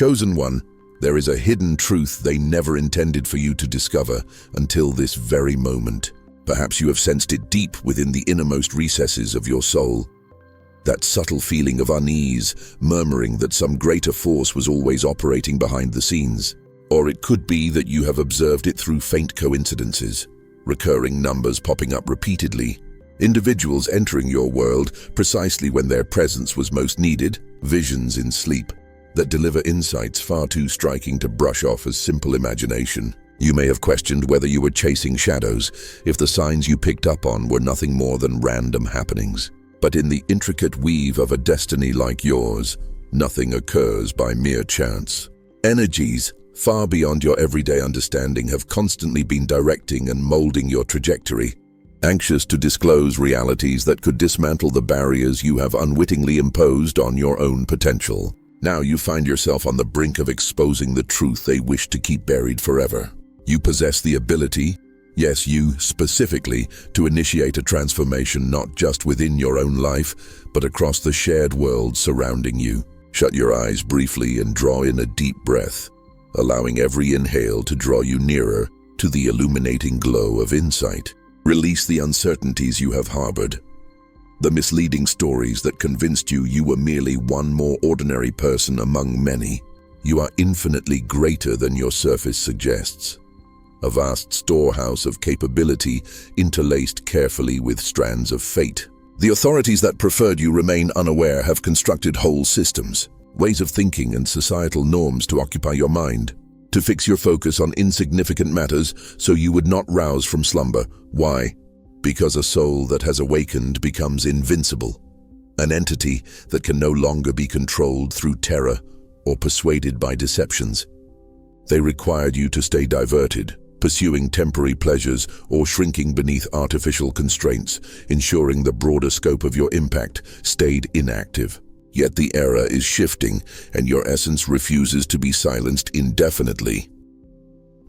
Chosen one, there is a hidden truth they never intended for you to discover until this very moment. Perhaps you have sensed it deep within the innermost recesses of your soul. That subtle feeling of unease, murmuring that some greater force was always operating behind the scenes. Or it could be that you have observed it through faint coincidences, recurring numbers popping up repeatedly, individuals entering your world precisely when their presence was most needed, visions in sleep that deliver insights far too striking to brush off as simple imagination. You may have questioned whether you were chasing shadows, if the signs you picked up on were nothing more than random happenings. But in the intricate weave of a destiny like yours, nothing occurs by mere chance. Energies far beyond your everyday understanding have constantly been directing and molding your trajectory, anxious to disclose realities that could dismantle the barriers you have unwittingly imposed on your own potential. Now you find yourself on the brink of exposing the truth they wish to keep buried forever. You possess the ability, yes, you specifically, to initiate a transformation not just within your own life, but across the shared world surrounding you. Shut your eyes briefly and draw in a deep breath, allowing every inhale to draw you nearer to the illuminating glow of insight. Release the uncertainties you have harbored, the misleading stories that convinced you you were merely one more ordinary person among many. You are infinitely greater than your surface suggests. A vast storehouse of capability interlaced carefully with strands of fate. The authorities that preferred you remain unaware have constructed whole systems, ways of thinking and societal norms to occupy your mind, to fix your focus on insignificant matters so you would not rouse from slumber. Why? Because a soul that has awakened becomes invincible, an entity that can no longer be controlled through terror or persuaded by deceptions. They required you to stay diverted, pursuing temporary pleasures or shrinking beneath artificial constraints, ensuring the broader scope of your impact stayed inactive. Yet the era is shifting, and your essence refuses to be silenced indefinitely.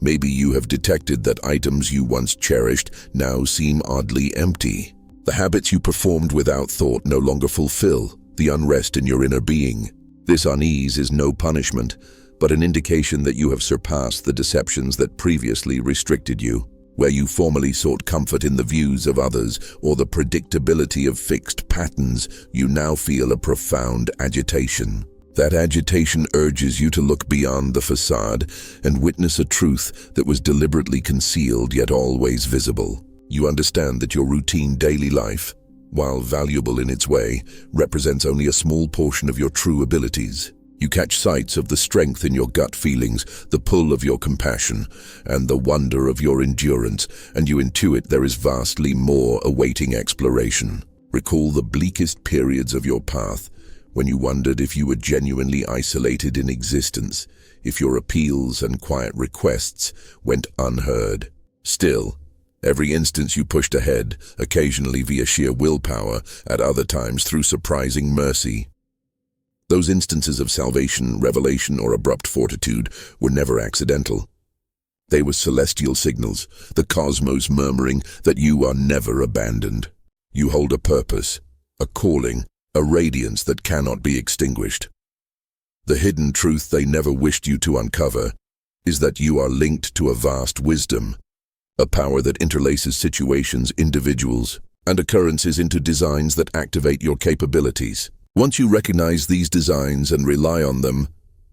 Maybe you have detected that items you once cherished now seem oddly empty. The habits you performed without thought no longer fulfill the unrest in your inner being. This unease is no punishment, but an indication that you have surpassed the deceptions that previously restricted you. Where you formerly sought comfort in the views of others or the predictability of fixed patterns, you now feel a profound agitation. That agitation urges you to look beyond the facade and witness a truth that was deliberately concealed yet always visible. You understand that your routine daily life, while valuable in its way, represents only a small portion of your true abilities. You catch sights of the strength in your gut feelings, the pull of your compassion, and the wonder of your endurance, and you intuit there is vastly more awaiting exploration. Recall the bleakest periods of your path, when you wondered if you were genuinely isolated in existence, if your appeals and quiet requests went unheard. Still, every instance you pushed ahead, occasionally via sheer willpower, at other times through surprising mercy. Those instances of salvation, revelation, or abrupt fortitude were never accidental. They were celestial signals, the cosmos murmuring that you are never abandoned. You hold a purpose, a calling, a radiance that cannot be extinguished. The hidden truth they never wished you to uncover is that you are linked to a vast wisdom, a power that interlaces situations, individuals, and occurrences into designs that activate your capabilities. Once you recognize these designs and rely on them,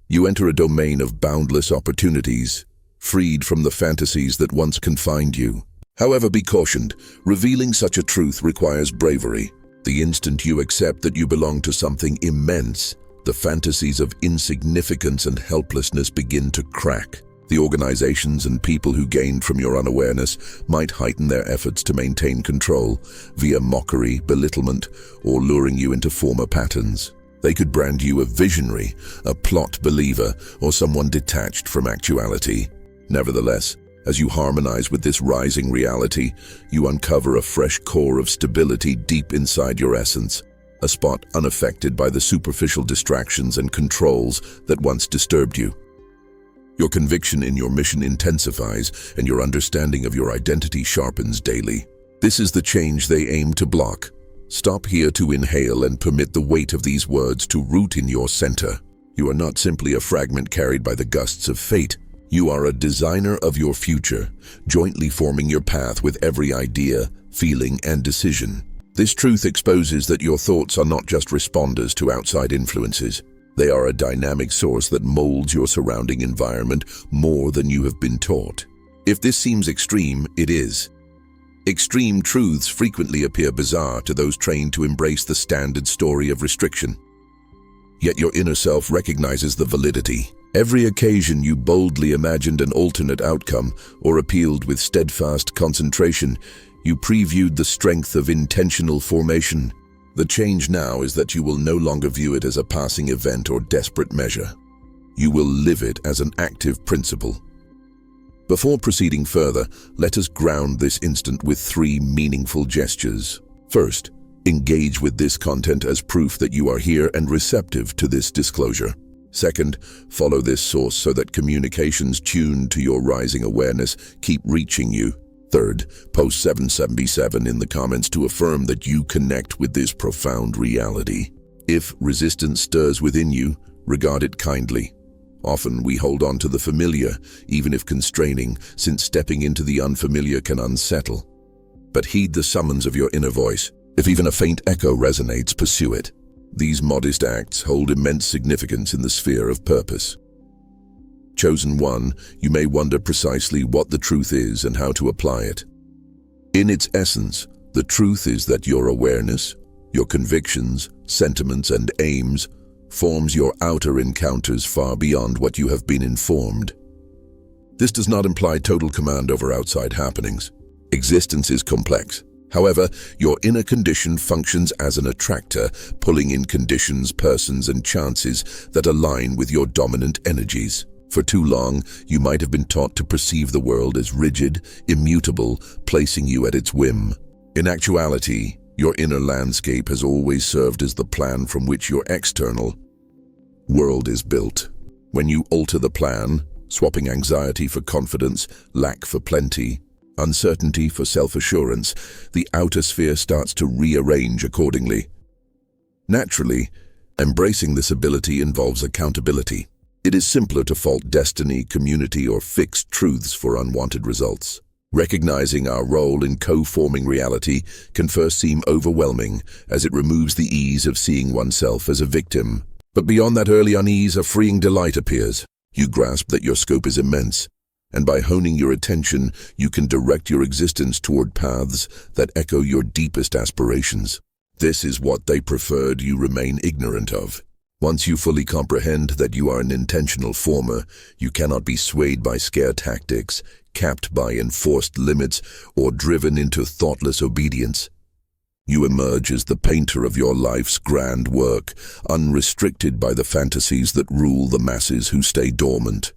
you enter a domain of boundless opportunities, freed from the fantasies that once confined you. However, be cautioned, revealing such a truth requires bravery. The instant you accept that you belong to something immense, the fantasies of insignificance and helplessness begin to crack. The organizations and people who gained from your unawareness might heighten their efforts to maintain control via mockery, belittlement, or luring you into former patterns. They could brand you a visionary, a plot believer, or someone detached from actuality. Nevertheless, as you harmonize with this rising reality, you uncover a fresh core of stability deep inside your essence, a spot unaffected by the superficial distractions and controls that once disturbed you. Your conviction in your mission intensifies, and your understanding of your identity sharpens daily. This is the change they aim to block. Stop here to inhale and permit the weight of these words to root in your center. You are not simply a fragment carried by the gusts of fate. You are a designer of your future, jointly forming your path with every idea, feeling, and decision. This truth exposes that your thoughts are not just responders to outside influences. They are a dynamic source that molds your surrounding environment more than you have been taught. If this seems extreme, it is. Extreme truths frequently appear bizarre to those trained to embrace the standard story of restriction. Yet your inner self recognizes the validity. Every occasion you boldly imagined an alternate outcome or appealed with steadfast concentration, you previewed the strength of intentional formation. The change now is that you will no longer view it as a passing event or desperate measure. You will live it as an active principle. Before proceeding further, let us ground this instant with 3 meaningful gestures. First, engage with this content as proof that you are here and receptive to this disclosure. Second, follow this source so that communications tuned to your rising awareness keep reaching you. Third, post 777 in the comments to affirm that you connect with this profound reality. If resistance stirs within you, regard it kindly. Often we hold on to the familiar, even if constraining, since stepping into the unfamiliar can unsettle. But heed the summons of your inner voice. If even a faint echo resonates, pursue it. These modest acts hold immense significance in the sphere of purpose. Chosen one, you may wonder precisely what the truth is and how to apply it. In its essence, the truth is that your awareness, your convictions, sentiments, and aims forms your outer encounters far beyond what you have been informed. This does not imply total command over outside happenings. Existence is complex. However, your inner condition functions as an attractor, pulling in conditions, persons, and chances that align with your dominant energies. For too long, you might have been taught to perceive the world as rigid, immutable, placing you at its whim. In actuality, your inner landscape has always served as the plan from which your external world is built. When you alter the plan, swapping anxiety for confidence, lack for plenty, uncertainty for self-assurance, the outer sphere starts to rearrange accordingly. Naturally, embracing this ability involves accountability. It is simpler to fault destiny, community, or fixed truths for unwanted results. Recognizing our role in co-forming reality can first seem overwhelming, as it removes the ease of seeing oneself as a victim. But beyond that early unease, a freeing delight appears. You grasp that your scope is immense, and by honing your attention, you can direct your existence toward paths that echo your deepest aspirations. This is what they preferred you remain ignorant of. Once you fully comprehend that you are an intentional former, you cannot be swayed by scare tactics, capped by enforced limits, or driven into thoughtless obedience. You emerge as the painter of your life's grand work, unrestricted by the fantasies that rule the masses who stay dormant.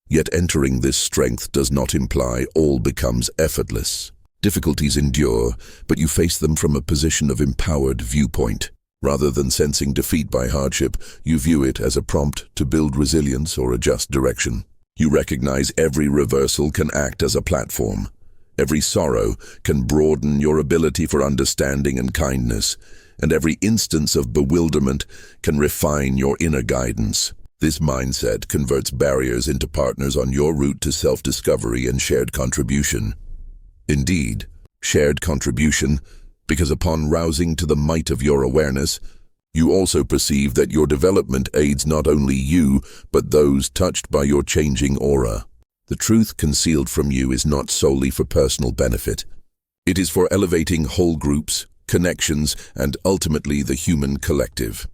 Yet entering this strength does not imply all becomes effortless. Difficulties endure, but you face them from a position of empowered viewpoint. Rather than sensing defeat by hardship, you view it as a prompt to build resilience or adjust direction. You recognize every reversal can act as a platform. Every sorrow can broaden your ability for understanding and kindness, and every instance of bewilderment can refine your inner guidance. This mindset converts barriers into partners on your route to self-discovery and shared contribution. Indeed, shared contribution, because upon rousing to the might of your awareness, you also perceive that your development aids not only you, but those touched by your changing aura. The truth concealed from you is not solely for personal benefit. It is for elevating whole groups, connections, and ultimately the human collective.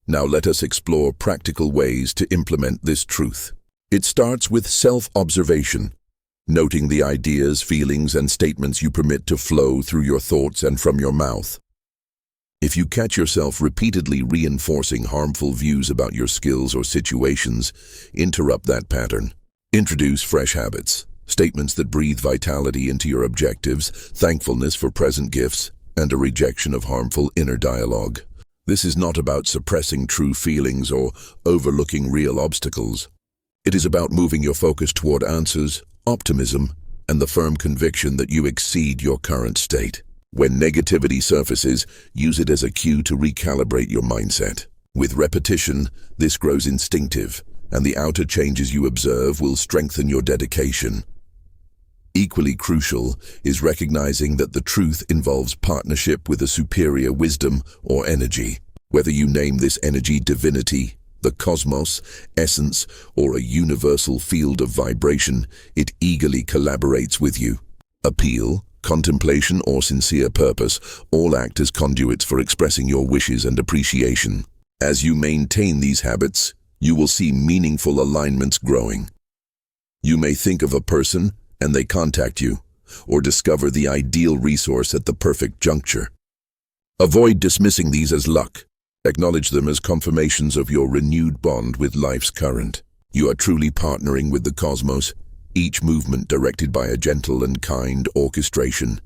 Now let us explore practical ways to implement this truth. It starts with self-observation, noting the ideas, feelings, and statements you permit to flow through your thoughts and from your mouth. If you catch yourself repeatedly reinforcing harmful views about your skills or situations, interrupt that pattern. Introduce fresh habits, statements that breathe vitality into your objectives, thankfulness for present gifts, and a rejection of harmful inner dialogue. This is not about suppressing true feelings or overlooking real obstacles. It is about moving your focus toward answers, optimism, and the firm conviction that you exceed your current state. When negativity surfaces, use it as a cue to recalibrate your mindset. With repetition, this grows instinctive, and the outer changes you observe will strengthen your dedication. Equally crucial is recognizing that the truth involves partnership with a superior wisdom or energy. Whether you name this energy divinity, the cosmos, essence, or a universal field of vibration, it eagerly collaborates with you. Appeal, contemplation, or sincere purpose all act as conduits for expressing your wishes and appreciation. As you maintain these habits, you will see meaningful alignments growing. You may think of a person and they contact you, or discover the ideal resource at the perfect juncture. Avoid dismissing these as luck. Acknowledge them as confirmations of your renewed bond with life's current. You are truly partnering with the cosmos, each movement directed by a gentle and kind orchestration.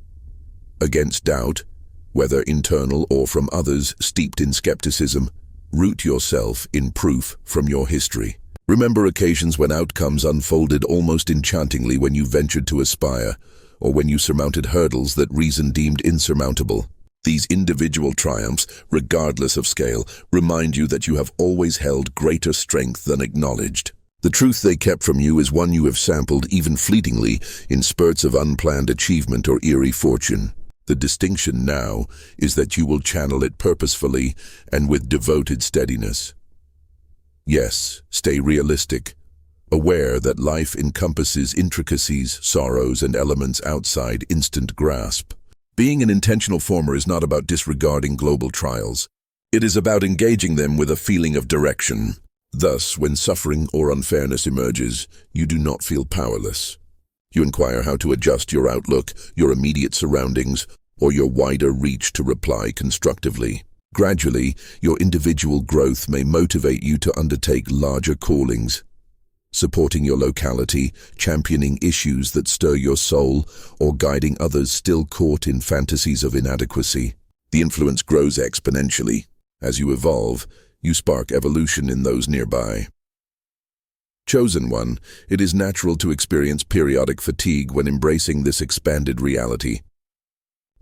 Against doubt, whether internal or from others steeped in skepticism, root yourself in proof from your history. Remember occasions when outcomes unfolded almost enchantingly, when you ventured to aspire, or when you surmounted hurdles that reason deemed insurmountable. These individual triumphs, regardless of scale, remind you that you have always held greater strength than acknowledged. The truth they kept from you is one you have sampled, even fleetingly, in spurts of unplanned achievement or eerie fortune. The distinction now is that you will channel it purposefully and with devoted steadiness. Yes, stay realistic, aware that life encompasses intricacies, sorrows, and elements outside instant grasp. Being an intentional former is not about disregarding global trials. It is about engaging them with a feeling of direction. Thus, when suffering or unfairness emerges, you do not feel powerless. You inquire how to adjust your outlook, your immediate surroundings, or your wider reach to reply constructively. Gradually, your individual growth may motivate you to undertake larger callings, supporting your locality, championing issues that stir your soul, or guiding others still caught in fantasies of inadequacy. The influence grows exponentially. As you evolve, you spark evolution in those nearby. Chosen one, it is natural to experience periodic fatigue when embracing this expanded reality.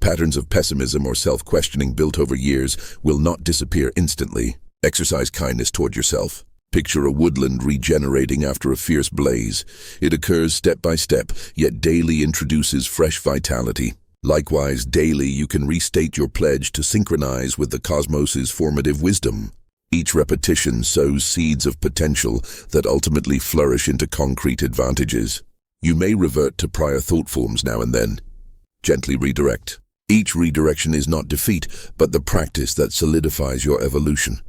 Patterns of pessimism or self-questioning built over years will not disappear instantly. Exercise kindness toward yourself. Picture a woodland regenerating after a fierce blaze. It occurs step by step, yet daily introduces fresh vitality. Likewise, daily you can restate your pledge to synchronize with the cosmos's formative wisdom. Each repetition sows seeds of potential that ultimately flourish into concrete advantages. You may revert to prior thought forms now and then. Gently redirect. Each redirection is not defeat, but the practice that solidifies your evolution.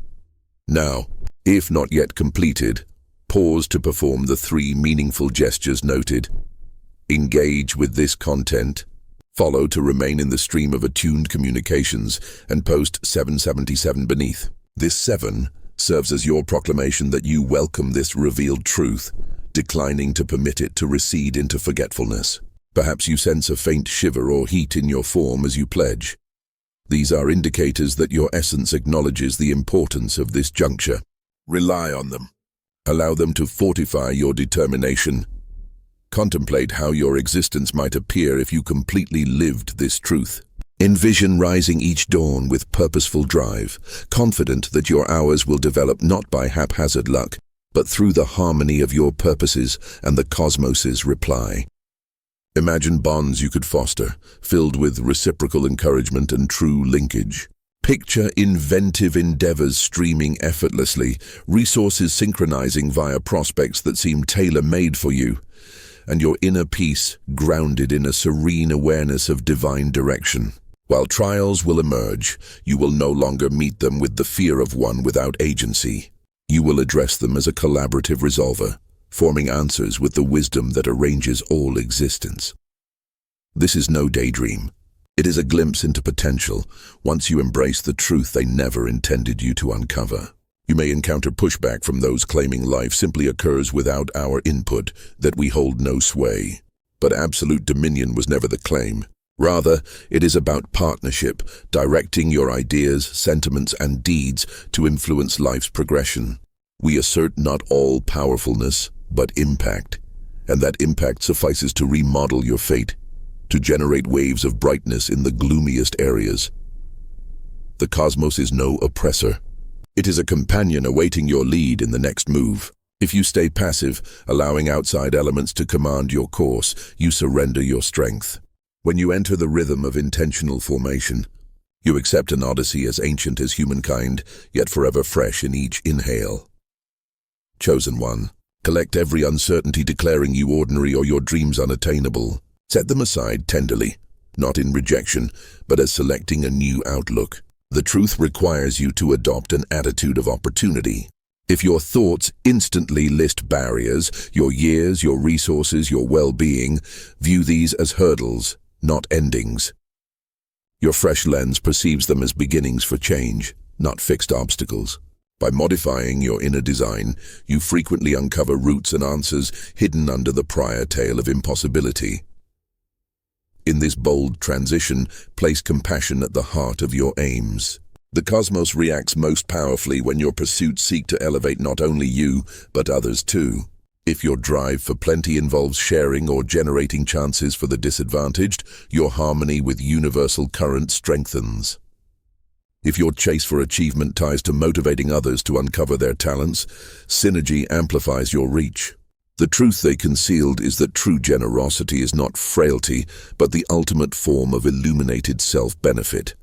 Now, if not yet completed, pause to perform the 3 meaningful gestures noted. Engage with this content. Follow to remain in the stream of attuned communications, and post 777 beneath. This 7 serves as your proclamation that you welcome this revealed truth, declining to permit it to recede into forgetfulness. Perhaps you sense a faint shiver or heat in your form as you pledge. These are indicators that your essence acknowledges the importance of this juncture. Rely on them. Allow them to fortify your determination. Contemplate how your existence might appear if you completely lived this truth. Envision rising each dawn with purposeful drive, confident that your hours will develop not by haphazard luck, but through the harmony of your purposes and the cosmos's reply. Imagine bonds you could foster, filled with reciprocal encouragement and true linkage. Picture inventive endeavors streaming effortlessly, resources synchronizing via prospects that seem tailor-made for you, and your inner peace grounded in a serene awareness of divine direction. While trials will emerge, you will no longer meet them with the fear of one without agency. You will address them as a collaborative resolver, forming answers with the wisdom that arranges all existence. This is no daydream. It is a glimpse into potential, once you embrace the truth they never intended you to uncover. You may encounter pushback from those claiming life simply occurs without our input, that we hold no sway. But absolute dominion was never the claim. Rather, it is about partnership, directing your ideas, sentiments, and deeds to influence life's progression. We assert not all powerfulness, but impact, and that impact suffices to remodel your fate, to generate waves of brightness in the gloomiest areas. The cosmos is no oppressor. It is a companion awaiting your lead in the next move. If you stay passive, allowing outside elements to command your course, you surrender your strength. When you enter the rhythm of intentional formation, you accept an odyssey as ancient as humankind, yet forever fresh in each inhale. Chosen one, collect every uncertainty declaring you ordinary or your dreams unattainable. Set them aside tenderly, not in rejection, but as selecting a new outlook. The truth requires you to adopt an attitude of opportunity. If your thoughts instantly list barriers, your years, your resources, your well-being, view these as hurdles, not endings. Your fresh lens perceives them as beginnings for change, not fixed obstacles. By modifying your inner design, you frequently uncover roots and answers hidden under the prior tale of impossibility. In this bold transition, place compassion at the heart of your aims. The cosmos reacts most powerfully when your pursuits seek to elevate not only you, but others too. If your drive for plenty involves sharing or generating chances for the disadvantaged, your harmony with universal current strengthens. If your chase for achievement ties to motivating others to uncover their talents, synergy amplifies your reach. The truth they concealed is that true generosity is not frailty, but the ultimate form of illuminated self-benefit.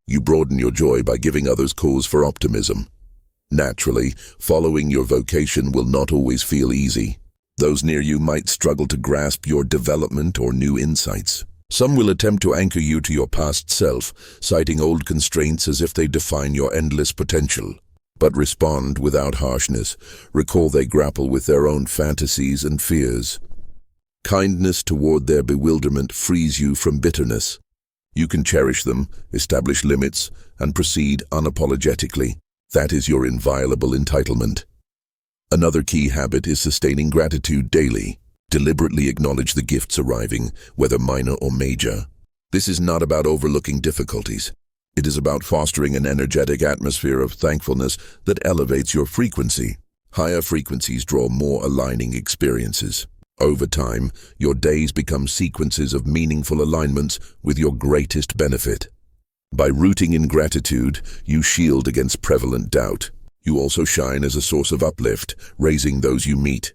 You broaden your joy by giving others cause for optimism. Naturally, following your vocation will not always feel easy. Those near you might struggle to grasp your development or new insights. Some will attempt to anchor you to your past self, citing old constraints as if they define your endless potential. But respond without harshness. Recall they grapple with their own fantasies and fears. Kindness toward their bewilderment frees you from bitterness. You can cherish them, establish limits, and proceed unapologetically. That is your inviolable entitlement. Another key habit is sustaining gratitude daily. Deliberately acknowledge the gifts arriving, whether minor or major. This is not about overlooking difficulties. It is about fostering an energetic atmosphere of thankfulness that elevates your frequency. Higher frequencies draw more aligning experiences. Over time, your days become sequences of meaningful alignments with your greatest benefit. By rooting in gratitude, you shield against prevalent doubt. You also shine as a source of uplift, raising those you meet.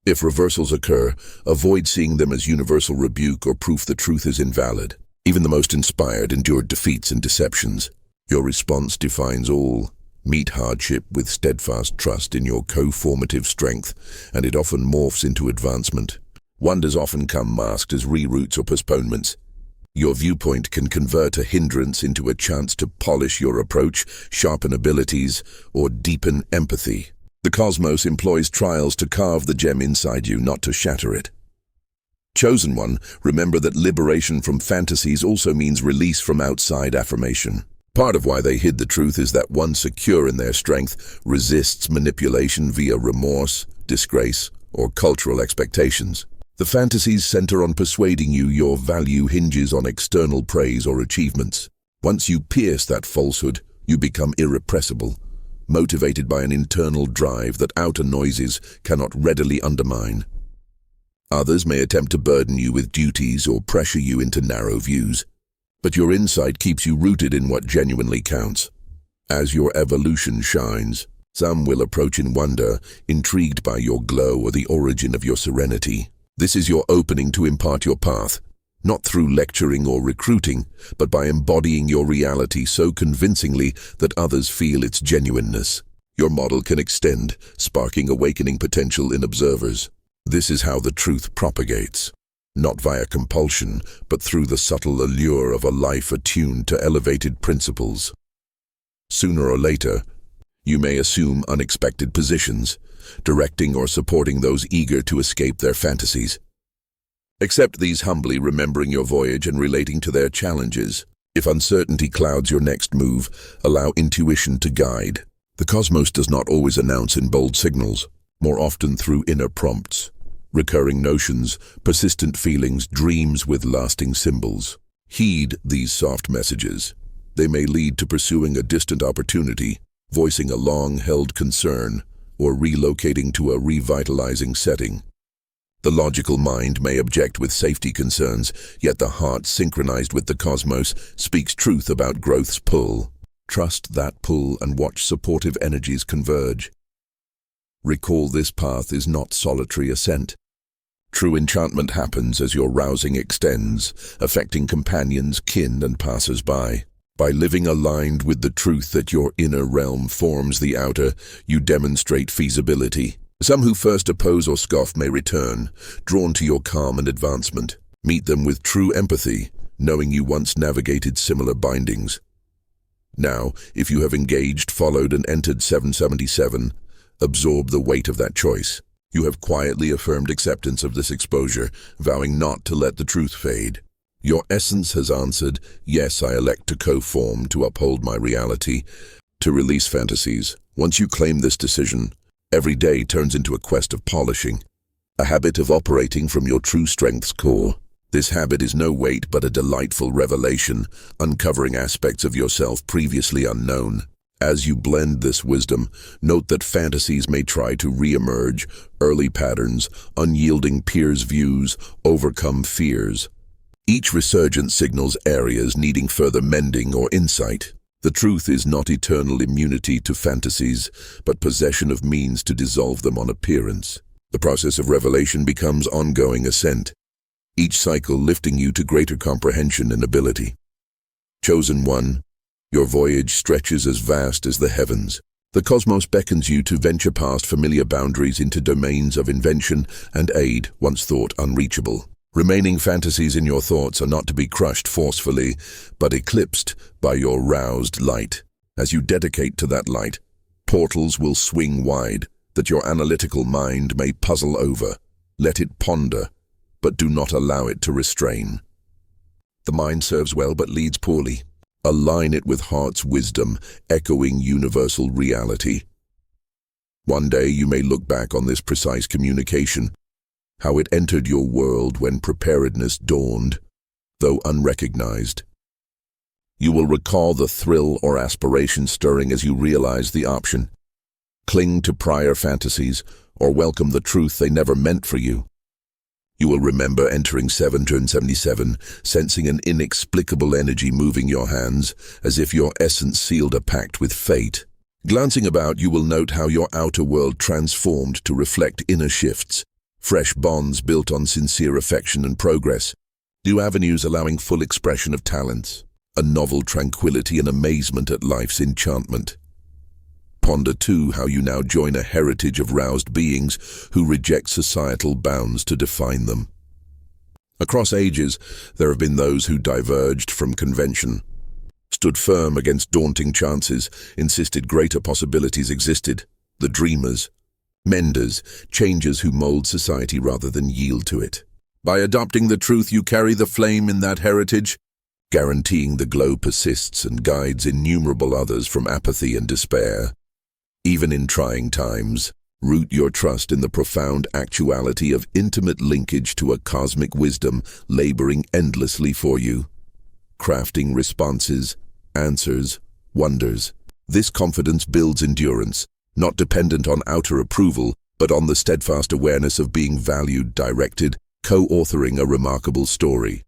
If reversals occur, avoid seeing them as universal rebuke or proof the truth is invalid. Even the most inspired endured defeats and deceptions. Your response defines all. Meet hardship with steadfast trust in your co-formative strength, and it often morphs into advancement. Wonders often come masked as reroutes or postponements. Your viewpoint can convert a hindrance into a chance to polish your approach, sharpen abilities, or deepen empathy. The cosmos employs trials to carve the gem inside you, not to shatter it. Chosen one, remember that liberation from fantasies also means release from outside affirmation. Part of why they hid the truth is that one secure in their strength resists manipulation via remorse, disgrace, or cultural expectations. The fantasies center on persuading you your value hinges on external praise or achievements. Once you pierce that falsehood, you become irrepressible, motivated by an internal drive that outer noises cannot readily undermine. Others may attempt to burden you with duties or pressure you into narrow views, but your insight keeps you rooted in what genuinely counts. As your evolution shines, some will approach in wonder, intrigued by your glow or the origin of your serenity. This is your opening to impart your path, not through lecturing or recruiting, but by embodying your reality so convincingly that others feel its genuineness. Your model can extend, sparking awakening potential in observers. This is how the truth propagates, not via compulsion, but through the subtle allure of a life attuned to elevated principles. Sooner or later, you may assume unexpected positions, directing or supporting those eager to escape their fantasies. Accept these humbly, remembering your voyage and relating to their challenges. If uncertainty clouds your next move, allow intuition to guide. The cosmos does not always announce in bold signals, more often through inner prompts. Recurring notions, persistent feelings, dreams with lasting symbols. Heed these soft messages. They may lead to pursuing a distant opportunity, voicing a long-held concern, or relocating to a revitalizing setting. The logical mind may object with safety concerns, yet the heart, synchronized with the cosmos, speaks truth about growth's pull. Trust that pull and watch supportive energies converge. Recall this path is not solitary ascent. True enchantment happens as your rousing extends, affecting companions, kin, and passers-by. By living aligned with the truth that your inner realm forms the outer, you demonstrate feasibility. Some who first oppose or scoff may return, drawn to your calm and advancement. Meet them with true empathy, knowing you once navigated similar bindings. Now, if you have engaged, followed, and entered 777, absorb the weight of that choice. You have quietly affirmed acceptance of this exposure, vowing not to let the truth fade. Your essence has answered, yes, I elect to co-form, to uphold my reality, to release fantasies. Once you claim this decision, every day turns into a quest of polishing, a habit of operating from your true strength's core. This habit is no weight but a delightful revelation, uncovering aspects of yourself previously unknown. As you blend this wisdom, note that fantasies may try to re-emerge, early patterns, unyielding peers' views, overcome fears. Each resurgence signals areas needing further mending or insight. The truth is not eternal immunity to fantasies, but possession of means to dissolve them on appearance. The process of revelation becomes ongoing ascent, each cycle lifting you to greater comprehension and ability. Chosen one, your voyage stretches as vast as the heavens. The cosmos beckons you to venture past familiar boundaries into domains of invention and aid once thought unreachable. Remaining fantasies in your thoughts are not to be crushed forcefully, but eclipsed by your roused light. As you dedicate to that light, portals will swing wide, that your analytical mind may puzzle over. Let it ponder, but do not allow it to restrain. The mind serves well but leads poorly. Align it with heart's wisdom, echoing universal reality. One day you may look back on this precise communication, how it entered your world when preparedness dawned, though unrecognized. You will recall the thrill or aspiration stirring as you realize the option. Cling to prior fantasies or welcome the truth they never meant for you. You will remember entering 777, sensing an inexplicable energy moving your hands, as if your essence sealed a pact with fate. Glancing about, you will note how your outer world transformed to reflect inner shifts, fresh bonds built on sincere affection and progress, new avenues allowing full expression of talents, a novel tranquility and amazement at life's enchantment. Ponder too how you now join a heritage of roused beings who reject societal bounds to define them. Across ages, there have been those who diverged from convention, stood firm against daunting chances, insisted greater possibilities existed. The dreamers, menders, changers who mold society rather than yield to it. By adopting the truth, you carry the flame in that heritage, guaranteeing the glow persists and guides innumerable others from apathy and despair. Even in trying times, root your trust in the profound actuality of intimate linkage to a cosmic wisdom laboring endlessly for you, crafting responses, answers, wonders. This confidence builds endurance, not dependent on outer approval, but on the steadfast awareness of being valued, directed, co-authoring a remarkable story.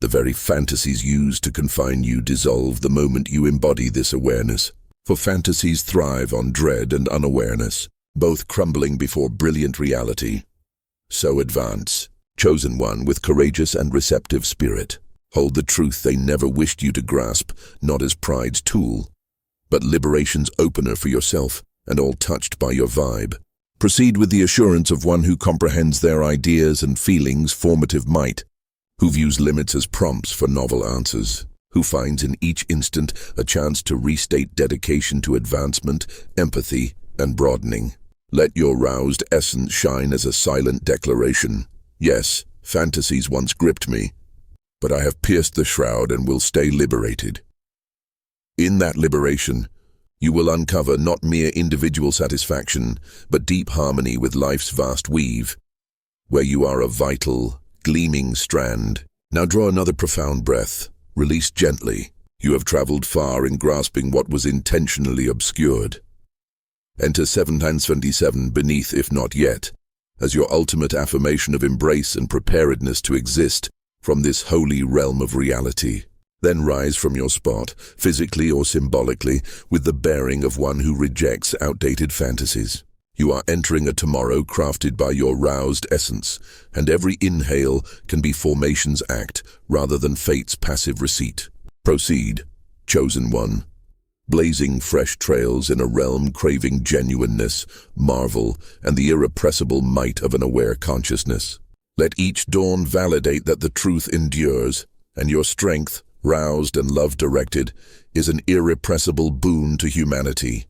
The very fantasies used to confine you dissolve the moment you embody this awareness. For fantasies thrive on dread and unawareness, both crumbling before brilliant reality. So advance, chosen one with courageous and receptive spirit. Hold the truth they never wished you to grasp, not as pride's tool, but liberation's opener for yourself, and all touched by your vibe. Proceed with the assurance of one who comprehends their ideas and feelings' formative might, who views limits as prompts for novel answers, who finds in each instant a chance to restate dedication to advancement, empathy, and broadening. Let your roused essence shine as a silent declaration. Yes, fantasies once gripped me, but I have pierced the shroud and will stay liberated. In that liberation, you will uncover not mere individual satisfaction, but deep harmony with life's vast weave, where you are a vital, gleaming strand. Now draw another profound breath. Release gently. You have traveled far in grasping what was intentionally obscured. Enter 777 beneath, if not yet, as your ultimate affirmation of embrace and preparedness to exist from this holy realm of reality. Then rise from your spot, physically or symbolically, with the bearing of one who rejects outdated fantasies. You are entering a tomorrow crafted by your roused essence, and every inhale can be formation's act rather than fate's passive receipt. Proceed, chosen one. Blazing fresh trails in a realm craving genuineness, marvel, and the irrepressible might of an aware consciousness. Let each dawn validate that the truth endures, and your strength, roused and love-directed, is an irrepressible boon to humanity.